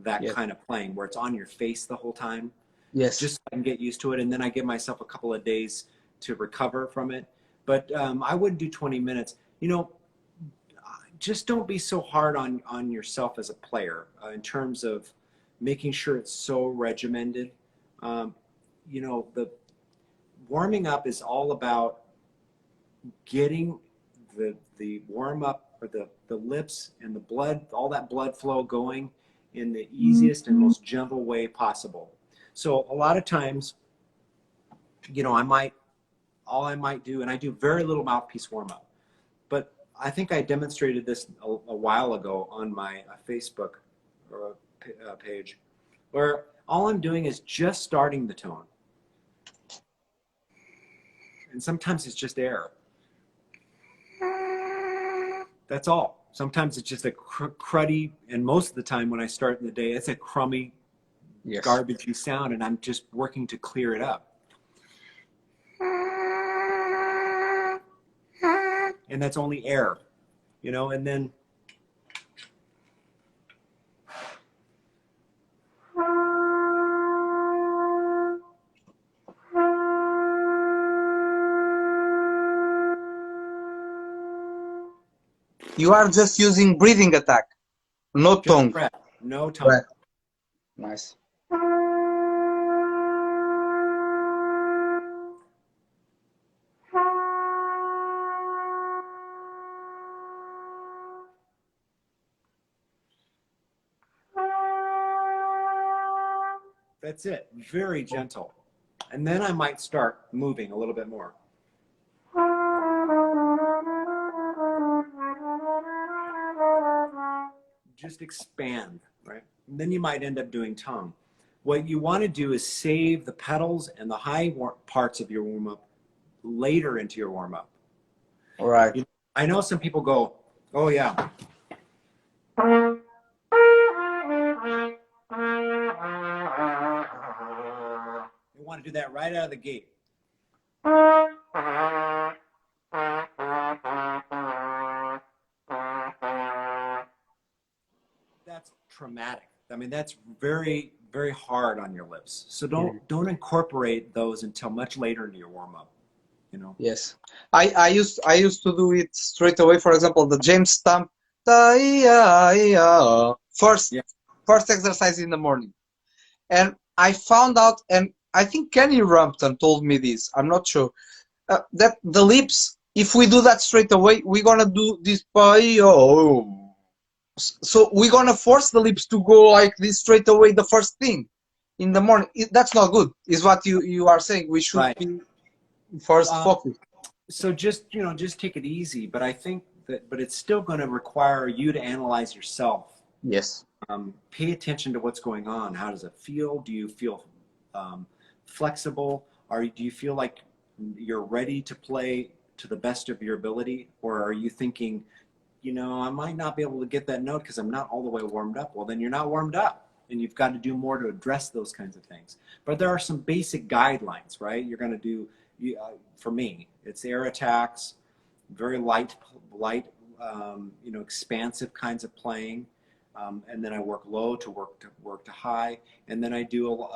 that yes, kind of playing, where it's on your face the whole time, yes, just so I can get used to it, and then I give myself a couple of days to recover from it. But I wouldn't do 20 minutes. You know, just don't be so hard on yourself as a player in terms of making sure it's so regimented. Um, you know, the warming up is all about getting the warm up or the lips and the blood, all that blood flow going in the easiest and most gentle way possible. So a lot of times, you know, I might do, and I do very little mouthpiece warm up, but I think I demonstrated this a while ago on my Facebook page, where all I'm doing is just starting the tone, and sometimes it's just air. That's all. Sometimes it's just a cruddy, and most of the time when I start in the day, it's a crummy, yes. garbagey sound, and I'm just working to clear it up. And that's only air, you know, and then You are just using breathing attack, no just tongue. breath, no tongue. Right. Nice. That's it. Very gentle. And then I might start moving a little bit more. Just expand, right? And then you might end up doing tongue. What you want to do is save the pedals and the high parts of your warm up later into your warm up. All right. I know some people go, oh yeah. You want to do that right out of the gate. That's traumatic. I mean, that's very, very hard on your lips. So Yeah. don't incorporate those until much later into your warm up. You know. Yes. I used to do it straight away. For example, the James Stamp first Yeah. first exercise in the morning. And I found out, and I think Kenny Rumpton told me this, I'm not sure, that the lips, if we do that straight away, we're gonna do this. So we're gonna force the lips to go like this straight away, the first thing in the morning. That's not good, is what you are saying. We should Right. be first Um, focused. so just take it easy. But I think but it's still going to require you to analyze yourself. Yes. Pay attention to what's going on. How does it feel? Do you feel flexible? Do you feel like you're ready to play to the best of your ability? Or are you thinking, you know, I might not be able to get that note because I'm not all the way warmed up? Well, then you're not warmed up. And you've got to do more to address those kinds of things. But there are some basic guidelines, right? You're going to do, for me, it's air attacks, very light, you know, expansive kinds of playing. And then I work low to work to high, and then I do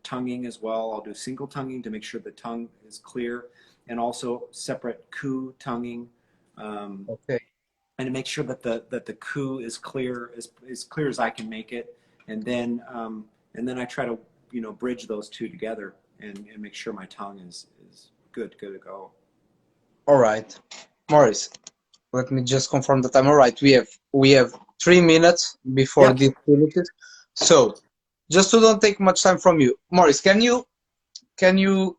tonguing as well. I'll do single tonguing to make sure the tongue is clear, and also separate coup tonguing, Okay. and to make sure that the coup is clear as clear as I can make it, and then I try to, you know, bridge those two together and make sure my tongue is good to go. All right, Morris. Let me just confirm the time. All right, we have 3 minutes before Yep. this finishes. So, just to don't take much time from you, Morris, can you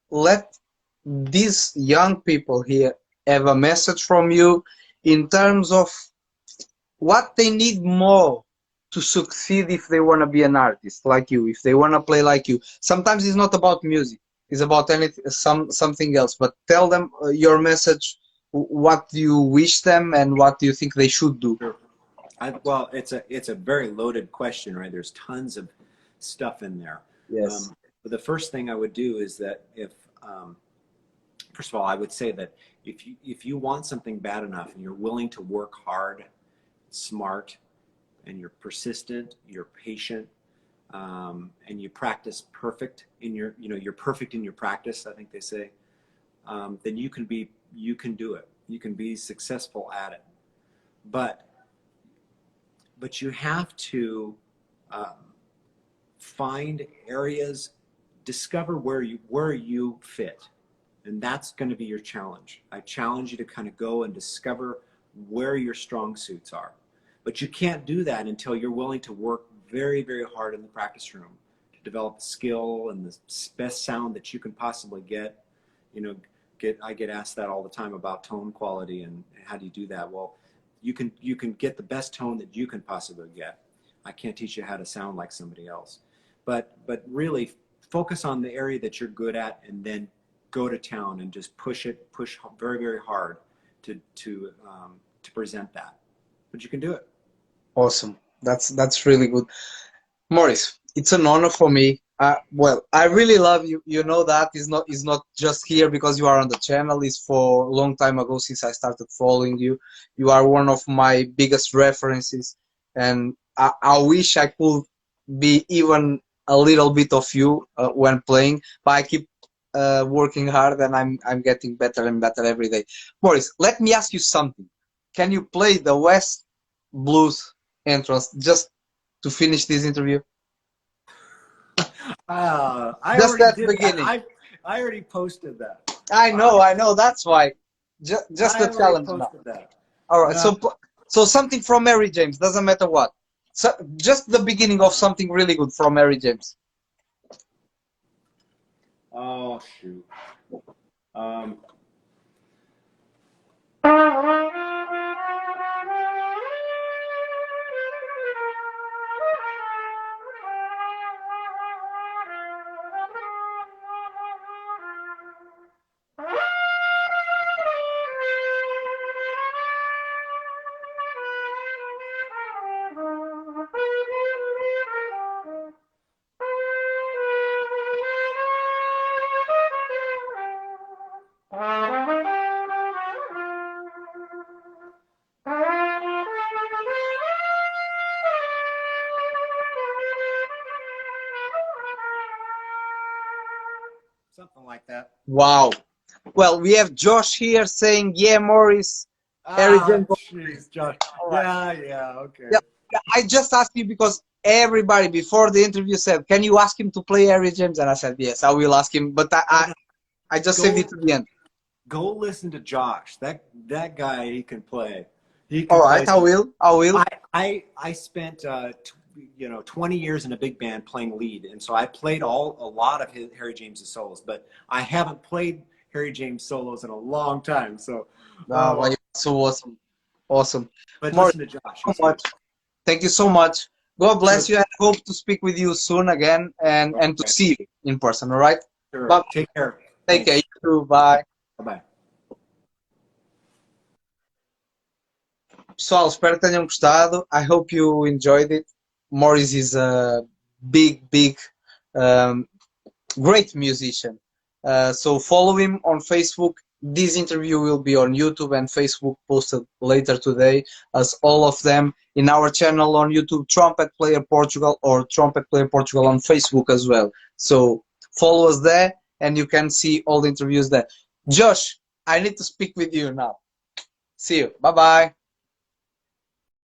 let these young people here have a message from you in terms of what they need more to succeed if they want to be an artist like you, if they want to play like you? Sometimes it's not about music, it's about anything, something else. But tell them your message. What do you wish them, and what do you think they should do? Sure. Well, it's a very loaded question, right? There's tons of stuff in there. Yes. But the first thing I would do is that first of all, I would say that if you want something bad enough and you're willing to work hard, smart, and you're persistent, you're patient, and you practice perfect in your, you're perfect in your practice, I think they say, then you can do it. You can be successful at it. But you have to find areas, discover where you fit. And that's going to be your challenge. I challenge you to kind of go and discover where your strong suits are. But you can't do that until you're willing to work very, very hard in the practice room to develop skill and the best sound that you can possibly get. I get asked that all the time about tone quality and how do you do that? Well, you can get the best tone that you can possibly get. I can't teach you how to sound like somebody else. But really focus on the area that you're good at, and then go to town and just push very, very hard to present that. But you can do it. Awesome. That's really good. Morris, it's an honor for me. Well, I really love you. You know that is not just here because you are on the channel. It's for a long time ago since I started following you. You are one of my biggest references, and I wish I could be even a little bit of you when playing. But I keep working hard, and I'm getting better and better every day. Morris, let me ask you something. Can you play the West Blues entrance just to finish this interview? I Just already that did that. beginning. I already posted that. I know. That's why. Just I the already challenge now. posted that. All right. No. So something from Mary James, doesn't matter what. So just the beginning of something really good from Mary James. Oh shoot. Something like that. Wow. Well, we have Josh here saying, "Yeah, Morris, Harry James." Jeez, Josh. All right. Yeah, okay. Yeah, I just asked you because everybody before the interview said, "Can you ask him to play Harry James?" And I said, "Yes, I will ask him." But I just saved it to the end. Go listen to Josh. That guy, he can play. He All can play. right, I will. I will. I spent 20 years in a big band playing lead, and so I played a lot of Harry James's solos, but I haven't played Harry James solos in a long time. So, Wow, so awesome, awesome. but Morris, listen to Josh. so He's good. much. Thank you so much. God bless Sure. you, and hope to speak with you soon again, and to Okay. see you in person. All right. Sure. Bye. Take care. Take care. Thanks. You too. Bye. Bye-bye. Pessoal, espero que tenham gostado. I hope you enjoyed it. Morris is a big, um, great musician. So follow him on Facebook. This interview will be on YouTube and Facebook posted later today, as all of them in our channel on YouTube, Trumpet Player Portugal, or Trumpet Player Portugal on Facebook as well. So follow us there and you can see all the interviews there. Josh, I need to speak with you now. See you. Bye-bye.